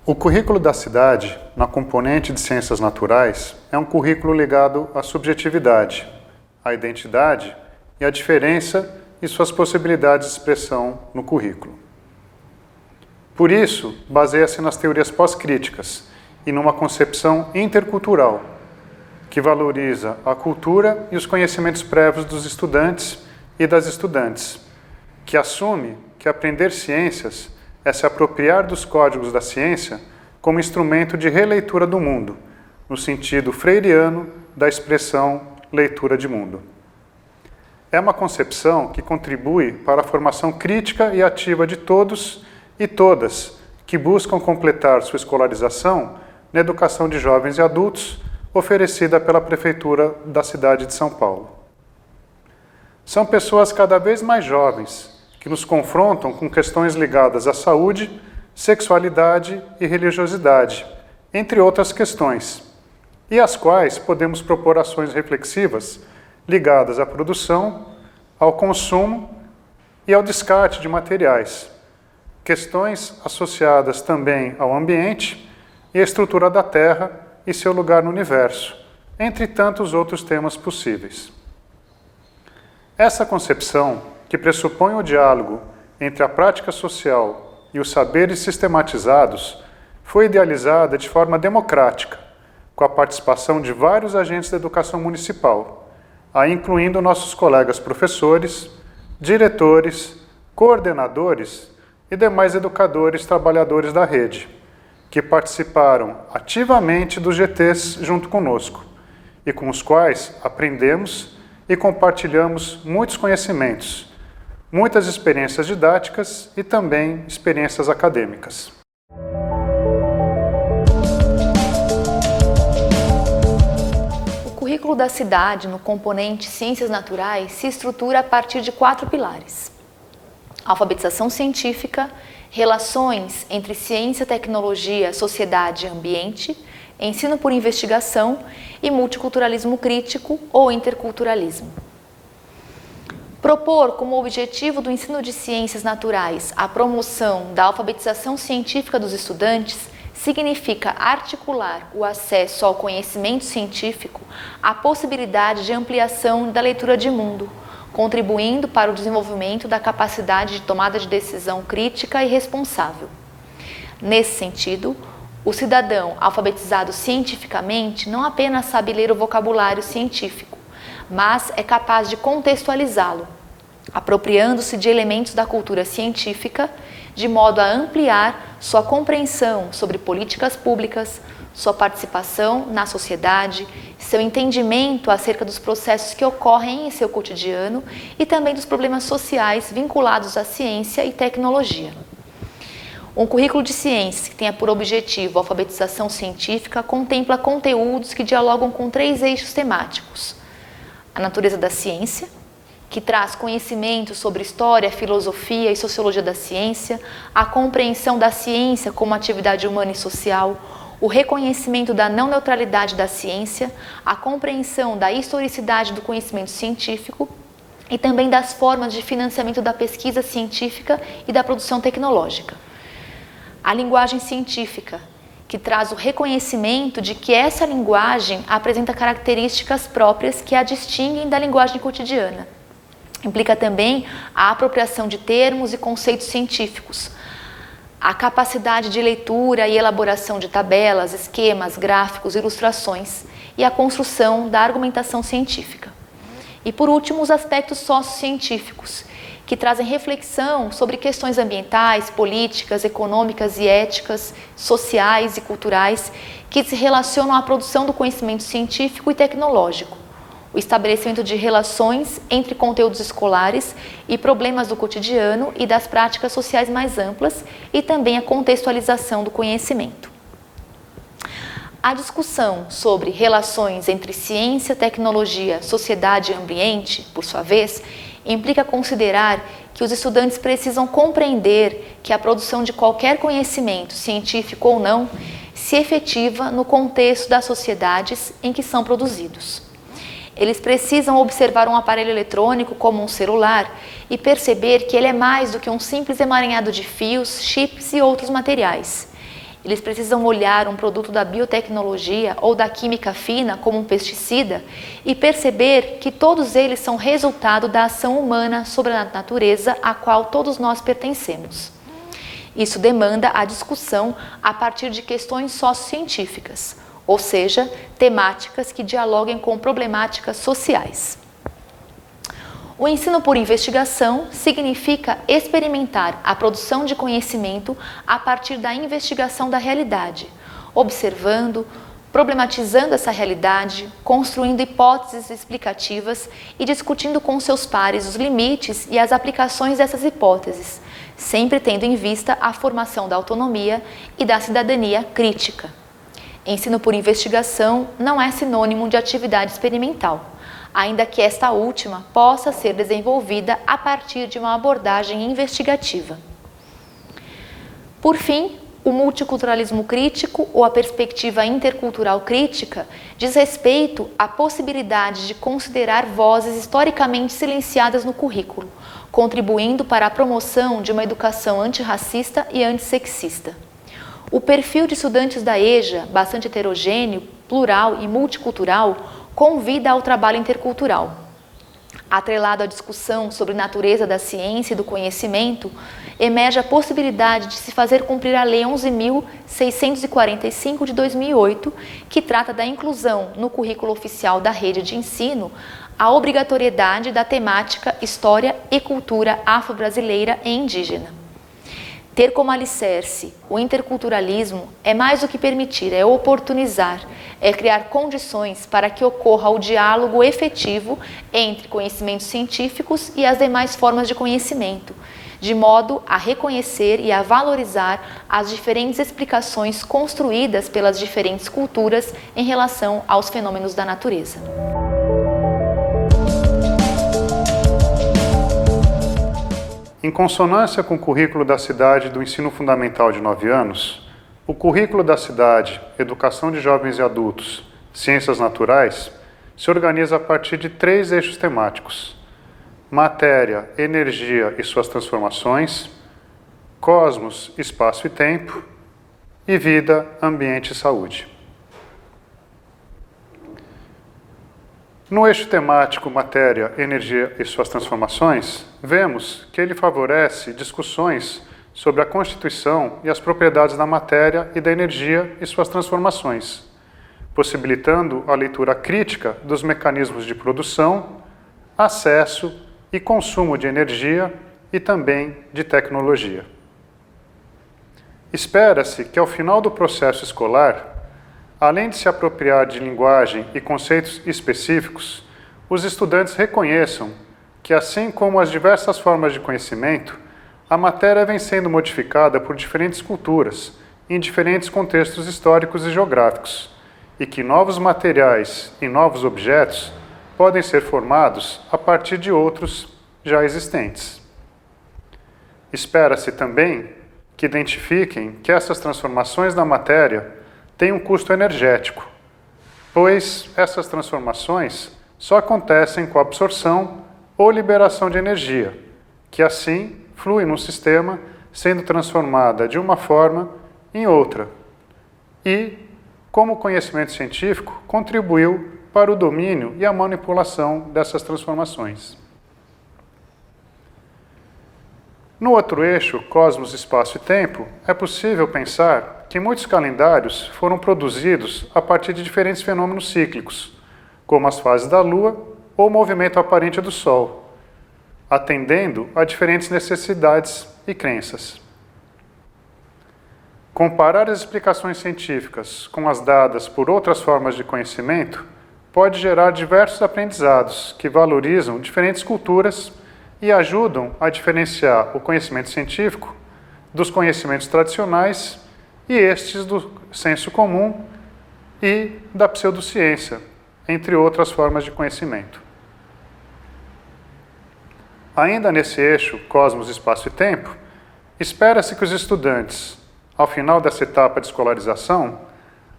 O currículo da cidade, na componente de ciências naturais, é um currículo ligado à subjetividade, à identidade e à diferença e suas possibilidades de expressão no currículo. Por isso, baseia-se nas teorias pós-críticas e numa concepção intercultural, que valoriza a cultura e os conhecimentos prévios dos estudantes e das estudantes, que assume que aprender ciências é se apropriar dos códigos da ciência como instrumento de releitura do mundo, no sentido freiriano da expressão leitura de mundo. É uma concepção que contribui para a formação crítica e ativa de todos e todas que buscam completar sua escolarização na educação de jovens e adultos oferecida pela Prefeitura da cidade de São Paulo. São pessoas cada vez mais jovens que nos confrontam com questões ligadas à saúde, sexualidade e religiosidade, entre outras questões, e às quais podemos propor ações reflexivas ligadas à produção, ao consumo e ao descarte de materiais, questões associadas também ao ambiente e à estrutura da Terra e seu lugar no universo, entre tantos outros temas possíveis. Essa concepção, que pressupõe o diálogo entre a prática social e os saberes sistematizados, foi idealizada de forma democrática, com a participação de vários agentes da educação municipal, aí incluindo nossos colegas professores, diretores, coordenadores e demais educadores trabalhadores da rede, que participaram ativamente dos GTs junto conosco e com os quais aprendemos e compartilhamos muitos conhecimentos, muitas experiências didáticas e também experiências acadêmicas. O currículo da cidade, no componente Ciências Naturais, se estrutura a partir de 4 pilares: alfabetização científica, relações entre ciência, tecnologia, sociedade e ambiente, ensino por investigação e multiculturalismo crítico ou interculturalismo. Propor como objetivo do ensino de ciências naturais a promoção da alfabetização científica dos estudantes significa articular o acesso ao conhecimento científico à possibilidade de ampliação da leitura de mundo, contribuindo para o desenvolvimento da capacidade de tomada de decisão crítica e responsável. Nesse sentido, o cidadão alfabetizado cientificamente não apenas sabe ler o vocabulário científico, mas é capaz de contextualizá-lo, apropriando-se de elementos da cultura científica, de modo a ampliar sua compreensão sobre políticas públicas, sua participação na sociedade, seu entendimento acerca dos processos que ocorrem em seu cotidiano e também dos problemas sociais vinculados à ciência e tecnologia. Um currículo de ciências que tenha por objetivo a alfabetização científica contempla conteúdos que dialogam com 3 eixos temáticos: a natureza da ciência, que traz conhecimento sobre história, filosofia e sociologia da ciência, a compreensão da ciência como atividade humana e social, o reconhecimento da não neutralidade da ciência, a compreensão da historicidade do conhecimento científico e também das formas de financiamento da pesquisa científica e da produção tecnológica. A linguagem científica, que traz o reconhecimento de que essa linguagem apresenta características próprias que a distinguem da linguagem cotidiana. Implica também a apropriação de termos e conceitos científicos, a capacidade de leitura e elaboração de tabelas, esquemas, gráficos, ilustrações e a construção da argumentação científica. E por último, os aspectos sociocientíficos, que trazem reflexão sobre questões ambientais, políticas, econômicas e éticas, sociais e culturais, que se relacionam à produção do conhecimento científico e tecnológico, o estabelecimento de relações entre conteúdos escolares e problemas do cotidiano e das práticas sociais mais amplas e também a contextualização do conhecimento. A discussão sobre relações entre ciência, tecnologia, sociedade e ambiente, por sua vez, implica considerar que os estudantes precisam compreender que a produção de qualquer conhecimento, científico ou não, se efetiva no contexto das sociedades em que são produzidos. Eles precisam observar um aparelho eletrônico como um celular e perceber que ele é mais do que um simples emaranhado de fios, chips e outros materiais. eles precisam olhar um produto da biotecnologia ou da química fina como um pesticida e perceber que todos eles são resultado da ação humana sobre a natureza a qual todos nós pertencemos. Isso demanda a discussão a partir de questões sociocientíficas, ou seja, temáticas que dialoguem com problemáticas sociais. O ensino por investigação significa experimentar a produção de conhecimento a partir da investigação da realidade, observando, problematizando essa realidade, construindo hipóteses explicativas e discutindo com seus pares os limites e as aplicações dessas hipóteses, sempre tendo em vista a formação da autonomia e da cidadania crítica. Ensino por investigação não é sinônimo de atividade experimental, ainda que esta última possa ser desenvolvida a partir de uma abordagem investigativa. Por fim, o multiculturalismo crítico ou a perspectiva intercultural crítica diz respeito à possibilidade de considerar vozes historicamente silenciadas no currículo, contribuindo para a promoção de uma educação antirracista e antissexista. O perfil de estudantes da EJA, bastante heterogêneo, plural e multicultural, convida ao trabalho intercultural. Atrelado à discussão sobre a natureza da ciência e do conhecimento, emerge a possibilidade de se fazer cumprir a Lei 11.645 de 2008, que trata da inclusão no currículo oficial da rede de ensino a obrigatoriedade da temática História e Cultura Afro-Brasileira e Indígena. Ter como alicerce o interculturalismo é mais do que permitir, é oportunizar, é criar condições para que ocorra o diálogo efetivo entre conhecimentos científicos e as demais formas de conhecimento, de modo a reconhecer e a valorizar as diferentes explicações construídas pelas diferentes culturas em relação aos fenômenos da natureza. Em consonância com o currículo da cidade do ensino fundamental de 9 anos, o currículo da cidade, Educação de Jovens e Adultos, Ciências Naturais, se organiza a partir de 3 eixos temáticos: matéria, energia e suas transformações, cosmos, espaço e tempo, e vida, ambiente e saúde. No eixo temático matéria, energia e suas transformações, vemos que ele favorece discussões sobre a constituição e as propriedades da matéria e da energia e suas transformações, possibilitando a leitura crítica dos mecanismos de produção, acesso e consumo de energia e também de tecnologia. Espera-se que ao final do processo escolar, além de se apropriar de linguagem e conceitos específicos, os estudantes reconheçam que, assim como as diversas formas de conhecimento, a matéria vem sendo modificada por diferentes culturas, em diferentes contextos históricos e geográficos, e que novos materiais e novos objetos podem ser formados a partir de outros já existentes. Espera-se também que identifiquem que essas transformações da matéria têm um custo energético, pois essas transformações só acontecem com a absorção ou liberação de energia, que assim flui num sistema sendo transformada de uma forma em outra. E, como o conhecimento científico, contribuiu para o domínio e a manipulação dessas transformações. No outro eixo, cosmos, espaço e tempo, é possível pensar que muitos calendários foram produzidos a partir de diferentes fenômenos cíclicos, como as fases da Lua ou o movimento aparente do Sol, atendendo a diferentes necessidades e crenças. Comparar as explicações científicas com as dadas por outras formas de conhecimento pode gerar diversos aprendizados que valorizam diferentes culturas e ajudam a diferenciar o conhecimento científico dos conhecimentos tradicionais e estes do senso comum e da pseudociência, entre outras formas de conhecimento. Ainda nesse eixo, cosmos, espaço e tempo, espera-se que os estudantes, ao final dessa etapa de escolarização,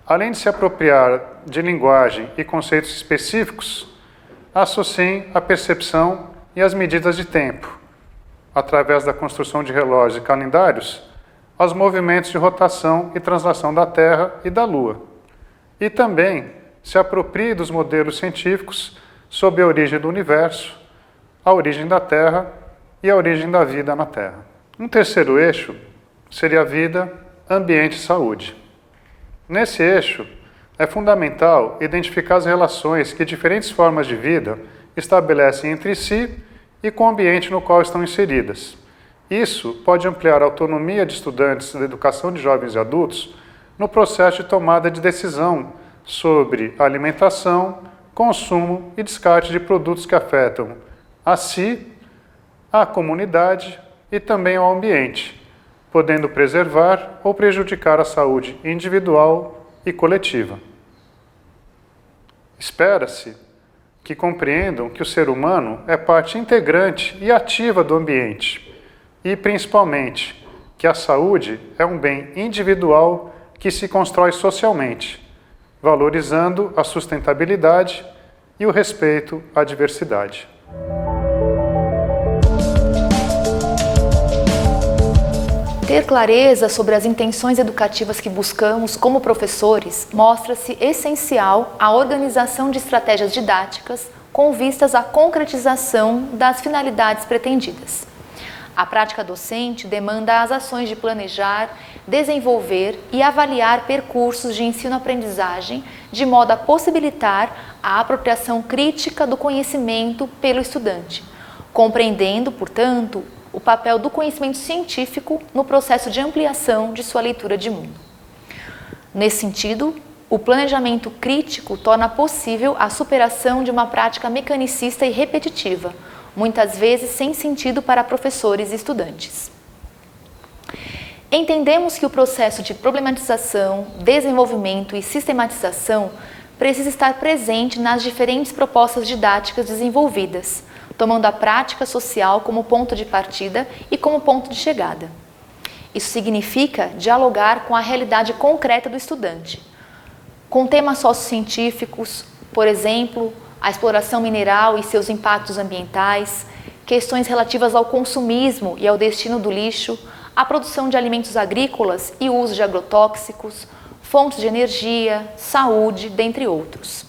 além de se apropriar de linguagem e conceitos específicos, associem a percepção e as medidas de tempo, através da construção de relógios e calendários, aos movimentos de rotação e translação da Terra e da Lua. E também se aproprie dos modelos científicos sobre a origem do universo, a origem da Terra e a origem da vida na Terra. Um terceiro eixo seria a vida, ambiente e saúde. Nesse eixo, é fundamental identificar as relações que diferentes formas de vida estabelecem entre si e com o ambiente no qual estão inseridas. Isso pode ampliar a autonomia de estudantes da educação de jovens e adultos no processo de tomada de decisão sobre alimentação, consumo e descarte de produtos que afetam a si, a comunidade e também ao ambiente, podendo preservar ou prejudicar a saúde individual e coletiva. Espera-se que compreendam que o ser humano é parte integrante e ativa do ambiente e, principalmente, que a saúde é um bem individual que se constrói socialmente, valorizando a sustentabilidade e o respeito à diversidade. Ter clareza sobre as intenções educativas que buscamos como professores mostra-se essencial à organização de estratégias didáticas com vistas à concretização das finalidades pretendidas. A prática docente demanda as ações de planejar, desenvolver e avaliar percursos de ensino-aprendizagem de modo a possibilitar a apropriação crítica do conhecimento pelo estudante, compreendendo, portanto, o papel do conhecimento científico no processo de ampliação de sua leitura de mundo. Nesse sentido, o planejamento crítico torna possível a superação de uma prática mecanicista e repetitiva, muitas vezes sem sentido para professores e estudantes. Entendemos que o processo de problematização, desenvolvimento e sistematização precisa estar presente nas diferentes propostas didáticas desenvolvidas, tomando a prática social como ponto de partida e como ponto de chegada. Isso significa dialogar com a realidade concreta do estudante, com temas sociocientíficos, por exemplo, a exploração mineral e seus impactos ambientais, questões relativas ao consumismo e ao destino do lixo, a produção de alimentos agrícolas e o uso de agrotóxicos, fontes de energia, saúde, dentre outros.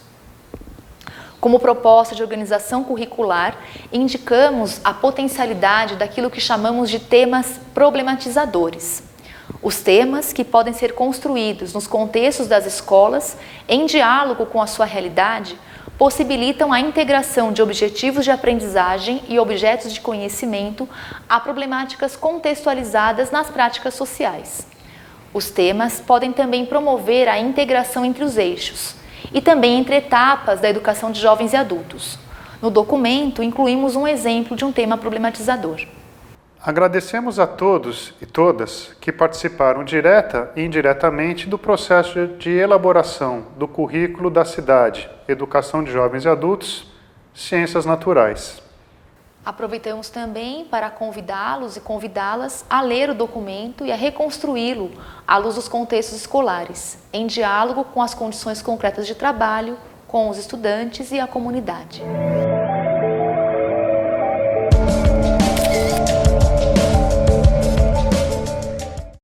Como proposta de organização curricular, indicamos a potencialidade daquilo que chamamos de temas problematizadores. Os temas que podem ser construídos nos contextos das escolas, em diálogo com a sua realidade, possibilitam a integração de objetivos de aprendizagem e objetos de conhecimento a problemáticas contextualizadas nas práticas sociais. Os temas podem também promover a integração entre os eixos e também entre etapas da educação de jovens e adultos. No documento, incluímos um exemplo de um tema problematizador. Agradecemos a todos e todas que participaram direta e indiretamente do processo de elaboração do currículo da cidade, Educação de Jovens e Adultos, Ciências Naturais. Aproveitamos também para convidá-los e convidá-las a ler o documento e a reconstruí-lo à luz dos contextos escolares, em diálogo com as condições concretas de trabalho, com os estudantes e a comunidade.